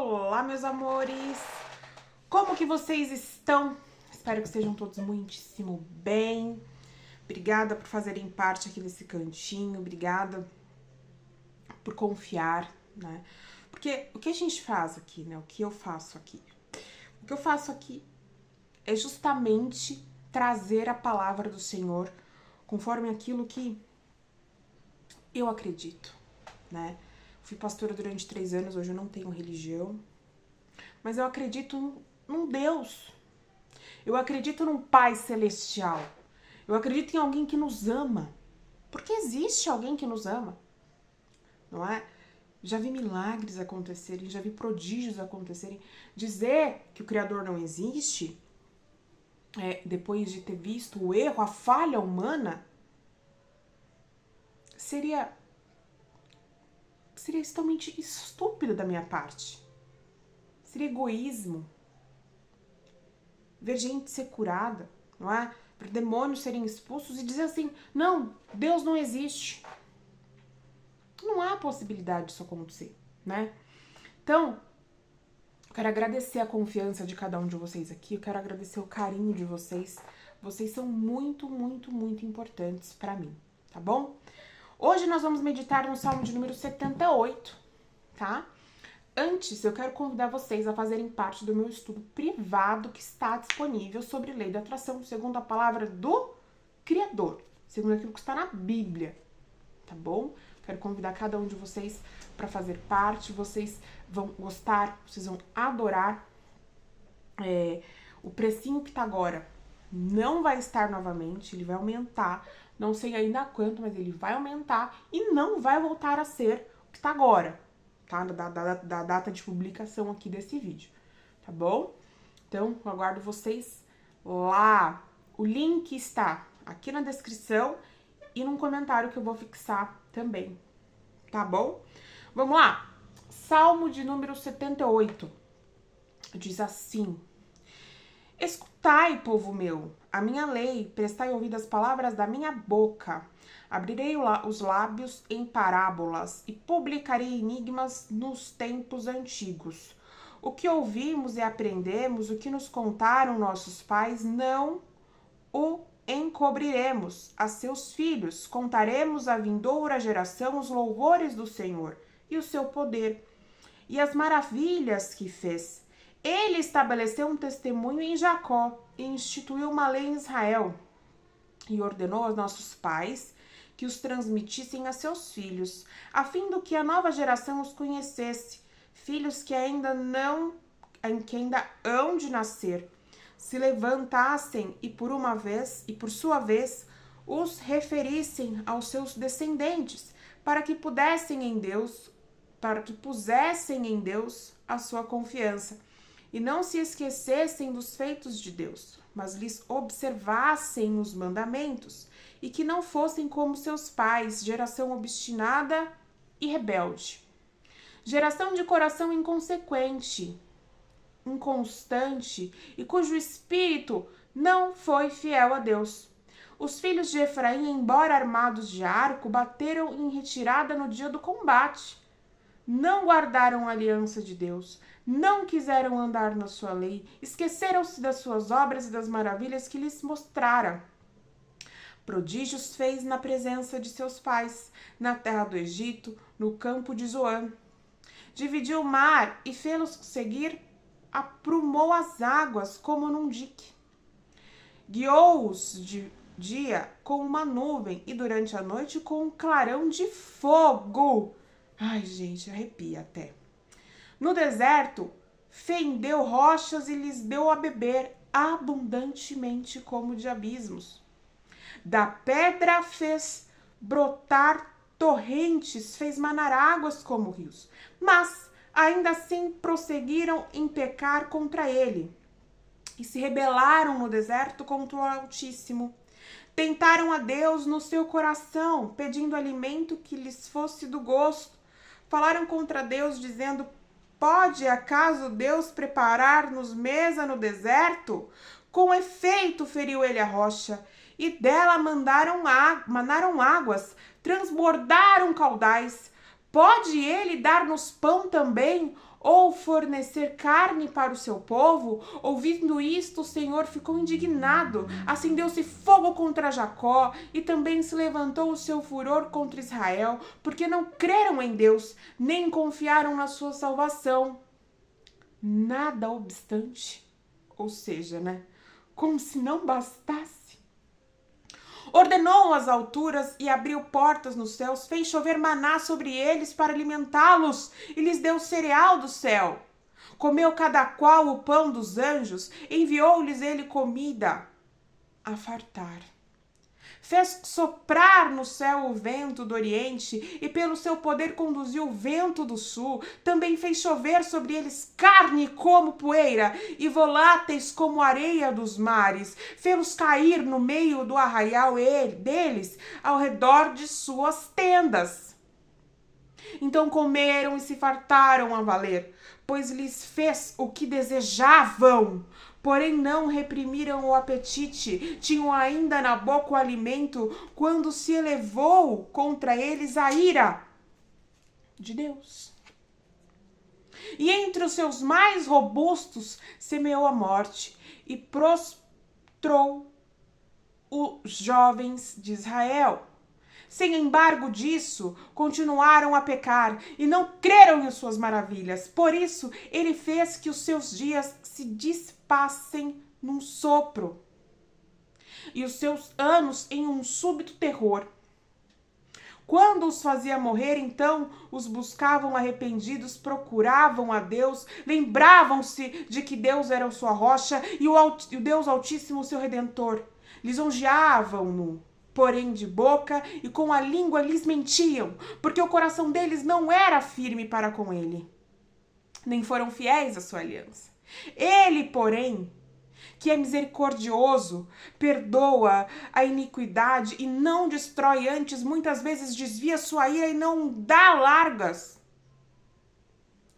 Olá, meus amores! Como que vocês estão? Espero que estejam todos muitíssimo bem. Obrigada por fazerem parte aqui desse cantinho, obrigada por confiar, né? Porque o que a gente faz aqui, né? O que eu faço aqui? O que eu faço aqui é justamente trazer a palavra do Senhor conforme aquilo que eu acredito, né? Fui pastora durante 3 anos, hoje eu não tenho religião, mas eu acredito num Deus. Eu acredito num Pai Celestial. Eu acredito em alguém que nos ama. Porque existe alguém que nos ama, não é? Já vi milagres acontecerem, já vi prodígios acontecerem. Dizer que o Criador não existe, depois de ter visto o erro, a falha humana, seria extremamente estúpido da minha parte. Seria egoísmo. Ver gente ser curada, não é? Para demônios serem expulsos e dizer assim, não, Deus não existe. Não há possibilidade disso acontecer, né? Então, eu quero agradecer a confiança de cada um de vocês aqui, eu quero agradecer o carinho de vocês. Vocês são muito, muito, muito importantes para mim, tá bom? Hoje nós vamos meditar no Salmo de número 78, tá? Antes, eu quero convidar vocês a fazerem parte do meu estudo privado que está disponível sobre lei da atração, segundo a palavra do Criador, segundo aquilo que está na Bíblia, tá bom? Quero convidar cada um de vocês para fazer parte, vocês vão gostar, vocês vão adorar. O precinho que tá agora não vai estar novamente, ele vai aumentar, não sei ainda quanto, mas ele vai aumentar e não vai voltar a ser o que tá agora, tá? Da data de publicação aqui desse vídeo, tá bom? Então, eu aguardo vocês lá. O link está aqui na descrição e num comentário que eu vou fixar também, tá bom? Vamos lá! Salmo de número 78 diz assim: Escutai, povo meu, a minha lei, prestai ouvido às palavras da minha boca. Abrirei os lábios em parábolas e publicarei enigmas nos tempos antigos. O que ouvimos e aprendemos, o que nos contaram nossos pais, não o encobriremos a seus filhos. Contaremos à vindoura geração os louvores do Senhor e o seu poder e as maravilhas que fez. Ele estabeleceu um testemunho em Jacó e instituiu uma lei em Israel e ordenou aos nossos pais que os transmitissem a seus filhos, a fim do que a nova geração os conhecesse, filhos que ainda hão de nascer, se levantassem e por sua vez, os referissem aos seus descendentes, para que pusessem em Deus a sua confiança, e não se esquecessem dos feitos de Deus, mas lhes observassem os mandamentos, e que não fossem como seus pais, geração obstinada e rebelde. Geração de coração inconsequente, inconstante, e cujo espírito não foi fiel a Deus. Os filhos de Efraim, embora armados de arco, bateram em retirada no dia do combate. Não guardaram a aliança de Deus, não quiseram andar na sua lei, esqueceram-se das suas obras e das maravilhas que lhes mostrara. Prodígios fez na presença de seus pais, na terra do Egito, no campo de Zoan. Dividiu o mar e fê-los seguir, aprumou as águas como num dique. Guiou-os de dia com uma nuvem e durante a noite com um clarão de fogo. Ai, gente, arrepia até. No deserto, fendeu rochas e lhes deu a beber abundantemente como de abismos. Da pedra fez brotar torrentes, fez manar águas como rios. Mas ainda assim prosseguiram em pecar contra ele e se rebelaram no deserto contra o Altíssimo. Tentaram a Deus no seu coração, pedindo alimento que lhes fosse do gosto. Falaram contra Deus, dizendo: pode acaso Deus preparar-nos mesa no deserto? Com efeito, feriu ele a rocha, e dela manaram águas, transbordaram caudais. Pode ele dar-nos pão também, ou fornecer carne para o seu povo? Ouvindo isto, o Senhor ficou indignado, acendeu-se fogo contra Jacó e também se levantou o seu furor contra Israel, porque não creram em Deus, nem confiaram na sua salvação. Nada obstante, ou seja, como se não bastasse, ordenou as alturas e abriu portas nos céus, fez chover maná sobre eles para alimentá-los e lhes deu cereal do céu. Comeu cada qual o pão dos anjos, enviou-lhes ele comida a fartar. Fez soprar no céu o vento do oriente e pelo seu poder conduziu o vento do sul. Também fez chover sobre eles carne como poeira e voláteis como areia dos mares. Fez-los cair no meio do arraial deles, ao redor de suas tendas. Então comeram e se fartaram a valer, pois lhes fez o que desejavam. Porém não reprimiram o apetite, tinham ainda na boca o alimento, quando se elevou contra eles a ira de Deus. E entre os seus mais robustos semeou a morte e prostrou os jovens de Israel. Sem embargo disso, continuaram a pecar e não creram em suas maravilhas. Por isso, ele fez que os seus dias se dispassem num sopro e os seus anos em um súbito terror. Quando os fazia morrer, então os buscavam arrependidos, procuravam a Deus, lembravam-se de que Deus era sua rocha e o Deus Altíssimo o seu Redentor. Lisonjeavam-no, porém de boca, e com a língua lhes mentiam, porque o coração deles não era firme para com ele, nem foram fiéis à sua aliança. Ele, porém, que é misericordioso, perdoa a iniquidade e não destrói, antes muitas vezes desvia sua ira e não dá largas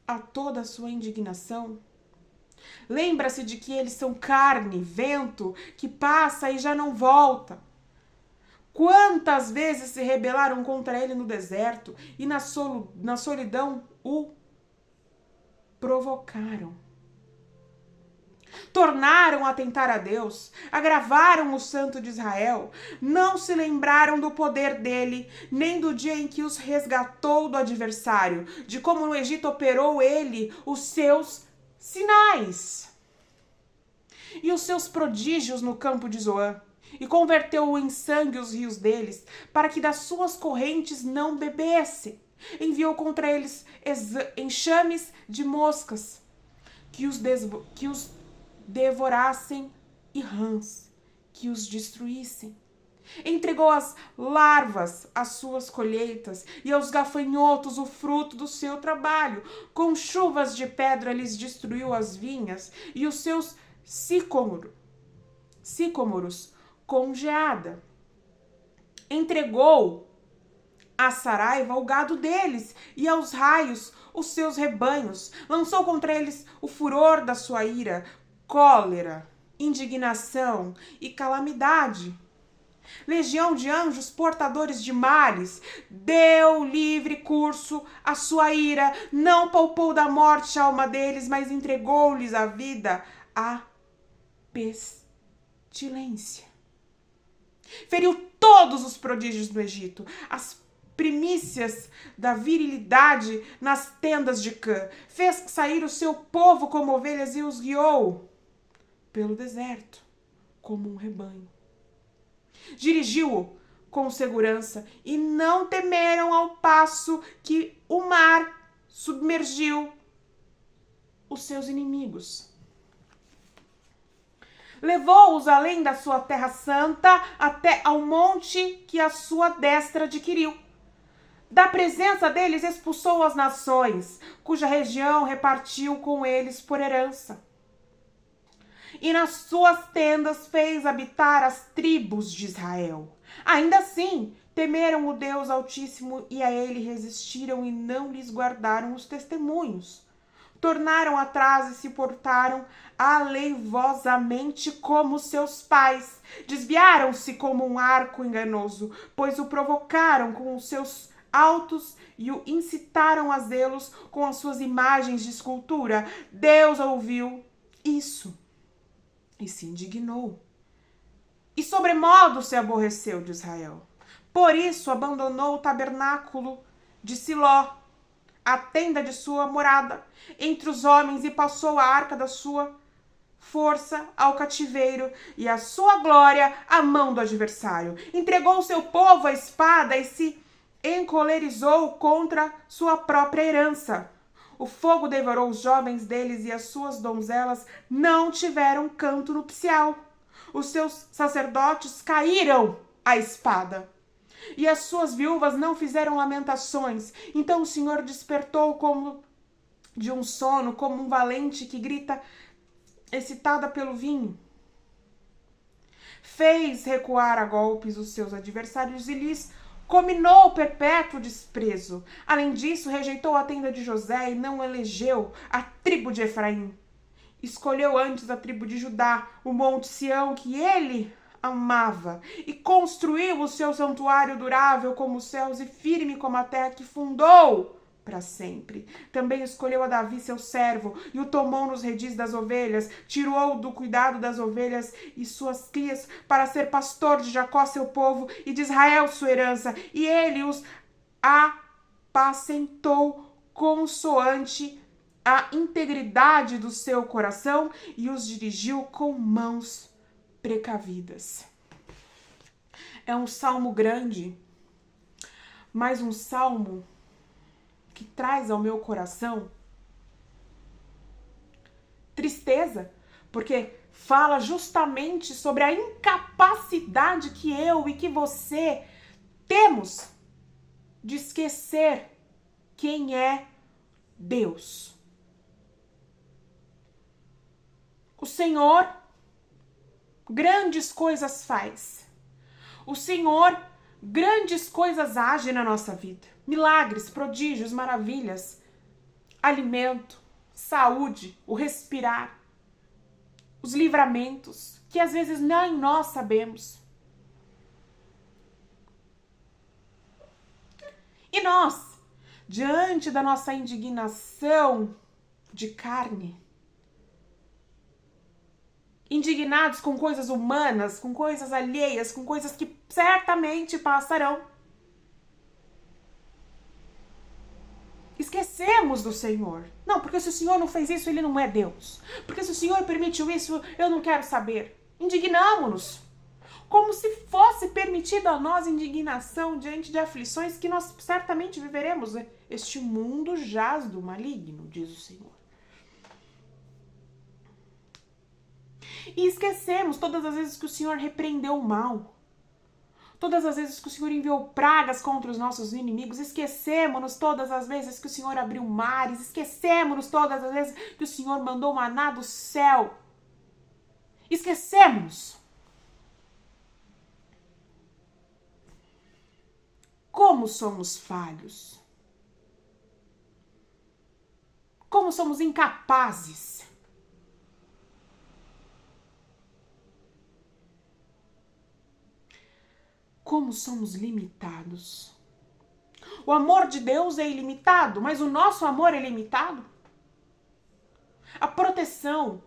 a toda a sua indignação. Lembra-se de que eles são carne, vento, que passa e já não volta. Quantas vezes se rebelaram contra ele no deserto e na solidão o provocaram. Tornaram a tentar a Deus, agravaram o Santo de Israel, não se lembraram do poder dele, nem do dia em que os resgatou do adversário, de como no Egito operou ele os seus sinais e os seus prodígios no campo de Zoã, e converteu em sangue os rios deles, para que das suas correntes não bebessem. Enviou contra eles enxames de moscas, que os devorassem, e rãs, que os destruíssem. Entregou as larvas às suas colheitas, e aos gafanhotos o fruto do seu trabalho. Com chuvas de pedra lhes destruiu as vinhas, e os seus sicômoros com geada. Entregou à saraiva o gado deles e aos raios os seus rebanhos. Lançou contra eles o furor da sua ira, cólera, indignação e calamidade. Legião de anjos portadores de males, deu livre curso à sua ira, não poupou da morte a alma deles, mas entregou-lhes a vida à pestilência. Feriu todos os prodígios do Egito, as primícias da virilidade nas tendas de Cã. Fez sair o seu povo como ovelhas e os guiou pelo deserto como um rebanho. Dirigiu-o com segurança e não temeram, ao passo que o mar submergiu os seus inimigos. Levou-os além da sua terra santa até ao monte que a sua destra adquiriu. Da presença deles expulsou as nações, cuja região repartiu com eles por herança. E nas suas tendas fez habitar as tribos de Israel. Ainda assim, temeram o Deus Altíssimo e a ele resistiram e não lhes guardaram os testemunhos. Tornaram atrás e se portaram aleivosamente como seus pais. Desviaram-se como um arco enganoso, pois o provocaram com os seus altos e o incitaram a zelos com as suas imagens de escultura. Deus ouviu isso e se indignou. E sobremodo se aborreceu de Israel. Por isso abandonou o tabernáculo de Siló, a tenda de sua morada, entre os homens, e passou a arca da sua força ao cativeiro, e a sua glória à mão do adversário. Entregou o seu povo à espada e se encolerizou contra sua própria herança. O fogo devorou os jovens deles, e as suas donzelas não tiveram canto nupcial. Os seus sacerdotes caíram à espada, e as suas viúvas não fizeram lamentações. Então o Senhor despertou como de um sono, como um valente que grita, excitada pelo vinho. Fez recuar a golpes os seus adversários e lhes comminou perpétuo desprezo. Além disso, rejeitou a tenda de José e não elegeu a tribo de Efraim. Escolheu antes a tribo de Judá, o monte Sião, que ele amava, e construiu o seu santuário durável como os céus e firme como a terra que fundou para sempre. Também escolheu a Davi, seu servo, e o tomou nos redis das ovelhas, tirou do cuidado das ovelhas e suas crias para ser pastor de Jacó, seu povo, e de Israel, sua herança, e ele os apacentou consoante a integridade do seu coração e os dirigiu com mãos precavidas. É um salmo grande, mas um salmo que traz ao meu coração tristeza, porque fala justamente sobre a incapacidade que eu e que você temos de esquecer quem é Deus. O Senhor grandes coisas faz. O Senhor grandes coisas age na nossa vida. Milagres, prodígios, maravilhas, alimento, saúde, o respirar, os livramentos, que às vezes nem nós sabemos. E nós, diante da nossa indignação de carne, indignados com coisas humanas, com coisas alheias, com coisas que certamente passarão, esquecemos do Senhor. Não, porque se o Senhor não fez isso, ele não é Deus. Porque se o Senhor permitiu isso, eu não quero saber. Indignamo-nos. Como se fosse permitido a nós indignação diante de aflições que nós certamente viveremos. Este mundo jaz do maligno, diz o Senhor. E esquecemos todas as vezes que o Senhor repreendeu o mal. Todas as vezes que o Senhor enviou pragas contra os nossos inimigos. Esquecemos-nos todas as vezes que o Senhor abriu mares. Esquecemos-nos todas as vezes que o Senhor mandou maná do céu. Esquecemos. Como somos falhos. Como somos incapazes. Como somos limitados. O amor de Deus é ilimitado, mas o nosso amor é limitado. A proteção,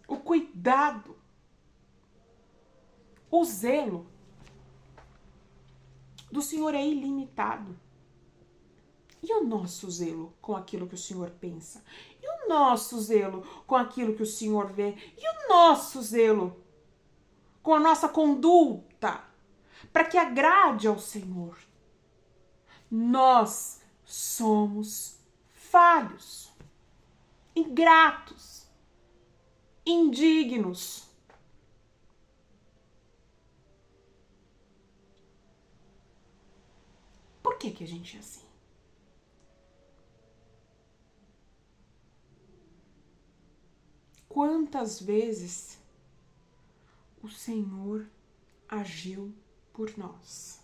o cuidado, o zelo do Senhor é ilimitado. E o nosso zelo com aquilo que o Senhor pensa? E o nosso zelo com aquilo que o Senhor vê? E o nosso zelo com a nossa conduta, para que agrade ao Senhor? Nós somos falhos, ingratos, indignos. Por que a gente é assim? Quantas vezes o Senhor agiu por nós?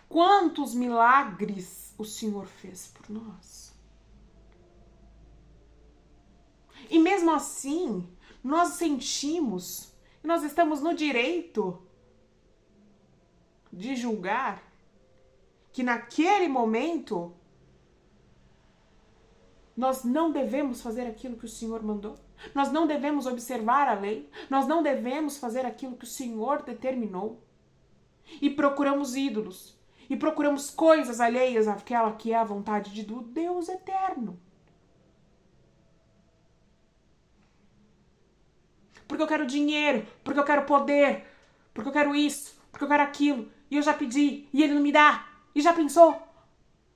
Quantos milagres o Senhor fez por nós? E mesmo assim, nós sentimos E nós estamos no direito de julgar que naquele momento nós não devemos fazer aquilo que o Senhor mandou. Nós não devemos observar a lei. Nós não devemos fazer aquilo que o Senhor determinou. E procuramos ídolos. E procuramos coisas alheias àquela que é a vontade do Deus eterno. Porque eu quero dinheiro, porque eu quero poder, porque eu quero isso, porque eu quero aquilo. E eu já pedi, e ele não me dá. E já pensou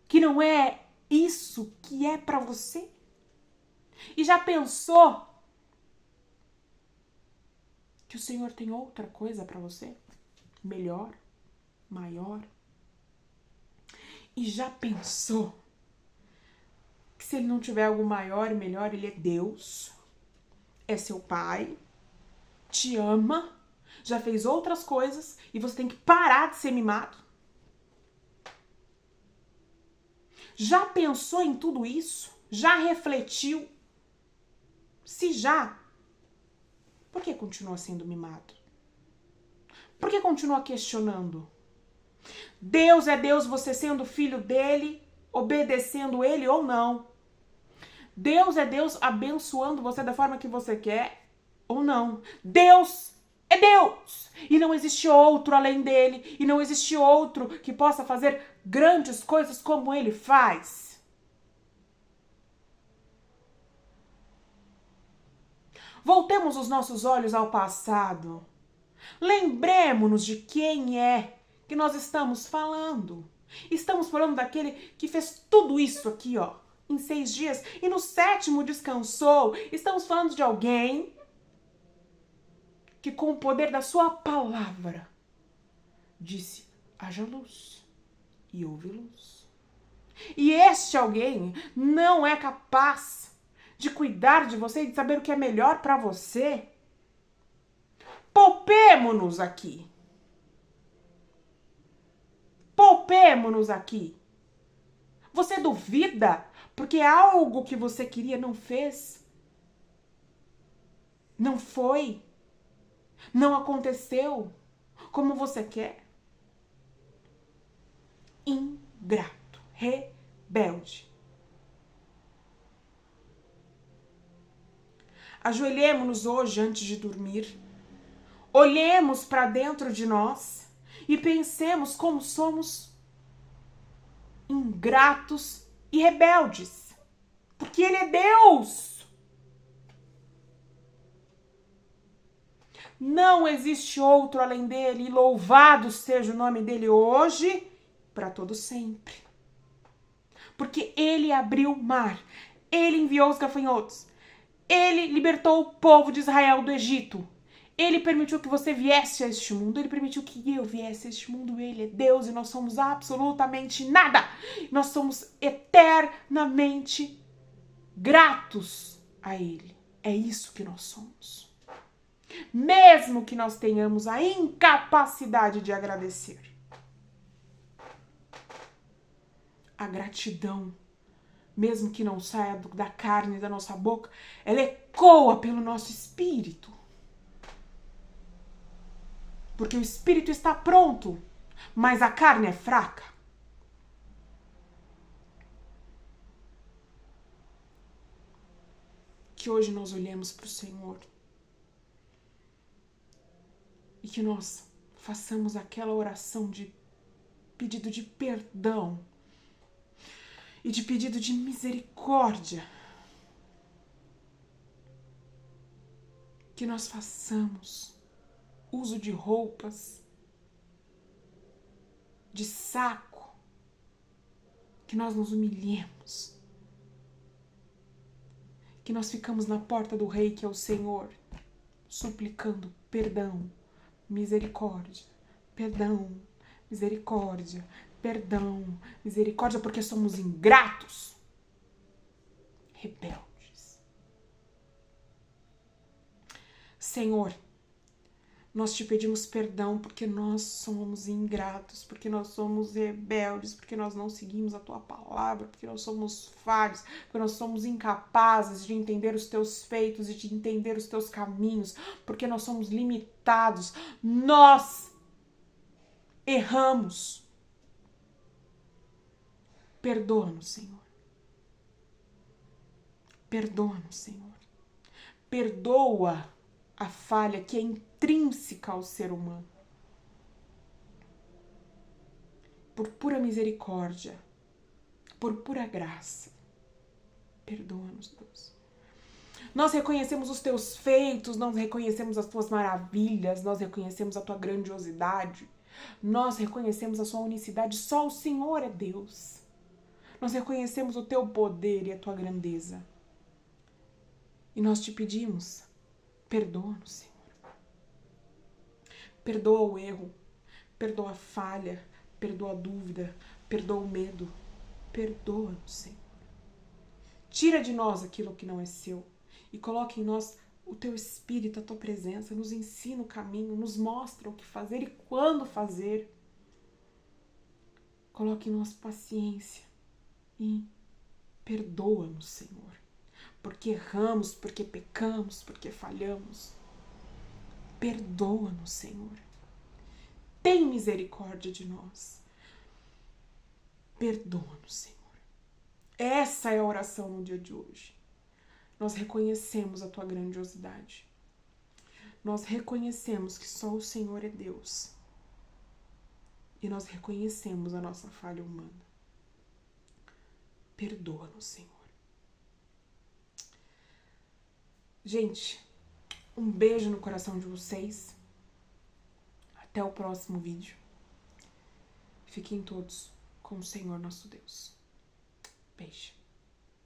que não é isso que é pra você? E já pensou que o Senhor tem outra coisa pra você? Melhor, maior? E já pensou que se ele não tiver algo maior e melhor, ele é Deus, é seu pai, te ama, já fez outras coisas e você tem que parar de ser mimado? Já pensou em tudo isso? Já refletiu? Se já, por que continua sendo mimado? Por que continua questionando? Deus é Deus, você sendo filho dele, obedecendo ele ou não. Deus é Deus abençoando você da forma que você quer ou não. Deus é Deus. E não existe outro além dele. E não existe outro que possa fazer grandes coisas como ele faz. Voltemos os nossos olhos ao passado. Lembremos-nos de quem é que nós estamos falando. Estamos falando daquele que fez tudo isso aqui, ó, em 6 dias e no 7º descansou. Estamos falando de alguém que com o poder da sua palavra disse: haja luz, e houve luz. E este alguém não é capaz de cuidar de você e de saber o que é melhor para você? Poupemo-nos aqui. Poupemo-nos aqui. Você duvida porque algo que você queria não fez? Não foi? Não aconteceu como você quer? Ingrato, rebelde. Ajoelhemo-nos hoje antes de dormir. Olhemos para dentro de nós e pensemos como somos ingratos e rebeldes. Porque Ele é Deus. Não existe outro além dele, e louvado seja o nome dele hoje, para todo sempre. Porque ele abriu o mar, ele enviou os gafanhotos, ele libertou o povo de Israel do Egito, ele permitiu que você viesse a este mundo, ele permitiu que eu viesse a este mundo, ele é Deus e nós somos absolutamente nada. Nós somos eternamente gratos a ele. É isso que nós somos. Mesmo que nós tenhamos a incapacidade de agradecer. A gratidão, mesmo que não saia da carne da nossa boca, ela ecoa pelo nosso espírito. Porque o espírito está pronto, mas a carne é fraca. Que hoje nós olhemos para o Senhor e que nós façamos aquela oração de pedido de perdão e de pedido de misericórdia. Que nós façamos uso de roupas, de saco, que nós nos humilhemos, que nós ficamos na porta do Rei, que é o Senhor, suplicando perdão, misericórdia, perdão, misericórdia, perdão, misericórdia, porque somos ingratos, rebeldes. Senhor, Nós te pedimos perdão porque nós somos ingratos, porque nós somos rebeldes, porque nós não seguimos a tua palavra, porque nós somos falhos, porque nós somos incapazes de entender os teus feitos e de entender os teus caminhos, porque nós somos limitados. Nós erramos. Perdoa-nos, Senhor. Perdoa-nos, Senhor. Perdoa a falha que é intrínseca ao ser humano. Por pura misericórdia, por pura graça, perdoa-nos, Deus. Nós reconhecemos os teus feitos, nós reconhecemos as tuas maravilhas, nós reconhecemos a tua grandiosidade, nós reconhecemos a sua unicidade, só o Senhor é Deus. Nós reconhecemos o teu poder e a tua grandeza. E nós te pedimos, perdoa-nos, Senhor. Perdoa o erro, perdoa a falha, perdoa a dúvida, perdoa o medo. Perdoa-nos, Senhor. Tira de nós aquilo que não é seu e coloca em nós o teu espírito, a tua presença. Nos ensina o caminho, nos mostra o que fazer e quando fazer. Coloque em nós paciência e perdoa-nos, Senhor. Porque erramos, porque pecamos, porque falhamos. Perdoa-nos, Senhor. Tem misericórdia de nós. Perdoa-nos, Senhor. Essa é a oração no dia de hoje. Nós reconhecemos a tua grandiosidade. Nós reconhecemos que só o Senhor é Deus. E nós reconhecemos a nossa falha humana. Perdoa-nos, Senhor. Gente, um beijo no coração de vocês. Até o próximo vídeo. Fiquem todos com o Senhor nosso Deus. Beijo.